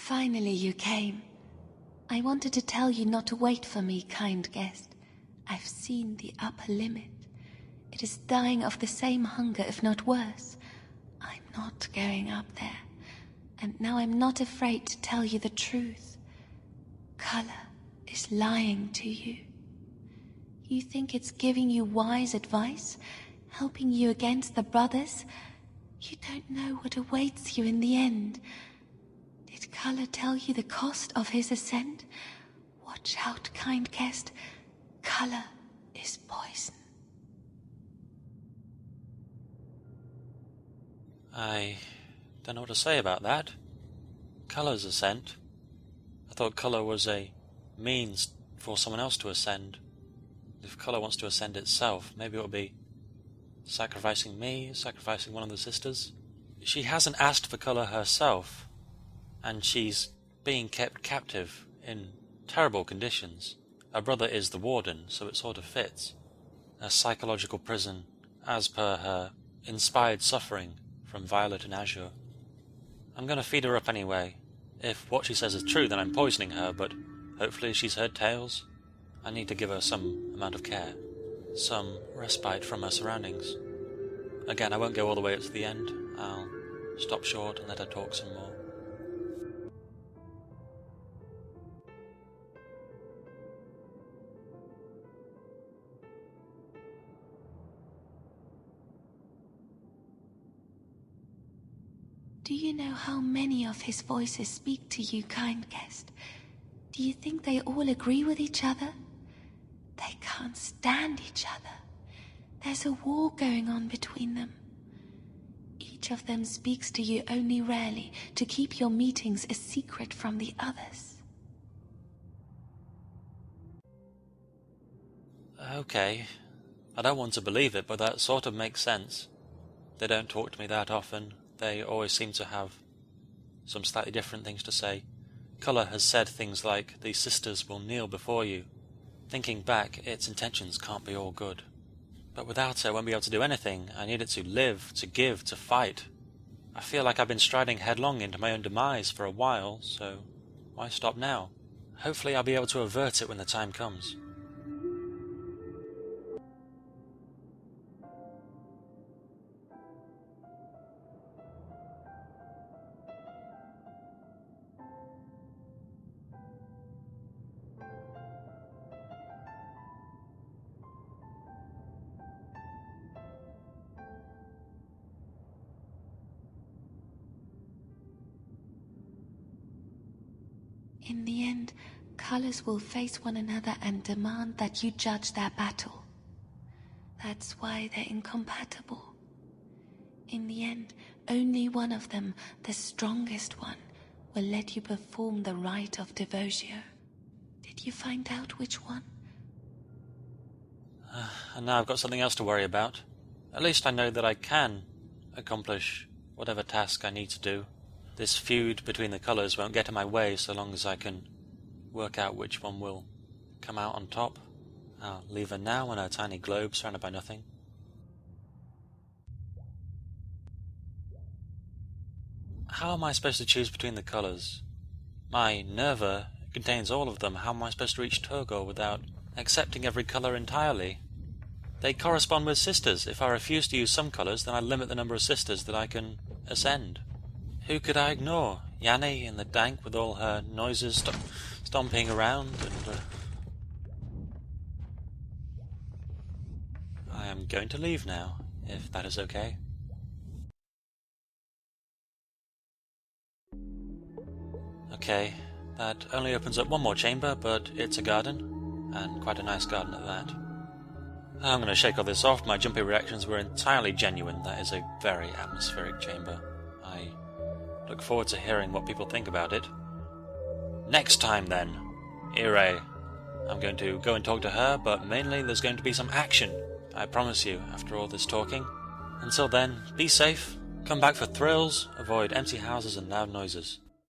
Finally you came. I wanted to tell you not to wait for me, kind guest. I've seen the upper limit. It is dying of the same hunger, if not worse. I'm not going up there. And now I'm not afraid to tell you the truth. Color is lying to you. You think it's giving you wise advice, helping you against the brothers? You don't know what awaits you in the end. Did Color tell you the cost of his ascent? Watch out, kind guest. Color is poison. I don't know what to say about that. Color's ascent. I thought color was a means for someone else to ascend. If color wants to ascend itself, maybe it'll be sacrificing me, sacrificing one of the sisters. She hasn't asked for color herself, and she's being kept captive in terrible conditions. Her brother is the warden, so it sort of fits. A psychological prison, as per her inspired suffering from Violet and Azure. I'm going to feed her up anyway. If what she says is true, then I'm poisoning her, but hopefully she's heard tales. I need to give her some amount of care, some respite from her surroundings. Again, I won't go all the way up to the end. I'll stop short and let her talk some more. Do you know how many of his voices speak to you, kind guest? Do you think they all agree with each other? They can't stand each other. There's a war going on between them. Each of them speaks to you only rarely, to keep your meetings a secret from the others. Okay. I don't want to believe it, but that sort of makes sense. They don't talk to me that often. They always seem to have some slightly different things to say. Color has said things like, "These sisters will kneel before you." Thinking back, its intentions can't be all good. But without her, I won't be able to do anything. I need it to live, to give, to fight. I feel like I've been striding headlong into my own demise for a while, so why stop now? Hopefully I'll be able to avert it when the time comes. In the end, colors will face one another and demand that you judge their battle. That's why they're incompatible. In the end, only one of them, the strongest one, will let you perform the rite of devotio. Did you find out which one? And now I've got something else to worry about. At least I know that I can accomplish whatever task I need to do. This feud between the colours won't get in my way so long as I can work out which one will come out on top. I'll leave her now in her tiny globe surrounded by nothing. How am I supposed to choose between the colours? My Nerva contains all of them. How am I supposed to reach Turgor without accepting every colour entirely? They correspond with sisters. If I refuse to use some colours, then I limit the number of sisters that I can ascend. Who could I ignore? Yanni in the dank with all her noises stomping around and... I am going to leave now, if that is okay. Okay, that only opens up one more chamber, but it's a garden, and quite a nice garden at that. I'm going to shake all this off. My jumpy reactions were entirely genuine. That is a very atmospheric chamber. I look forward to hearing what people think about it. Next time then, Irae. I'm going to go and talk to her, but mainly there's going to be some action. I promise you, after all this talking. Until then, be safe, come back for thrills, avoid empty houses and loud noises.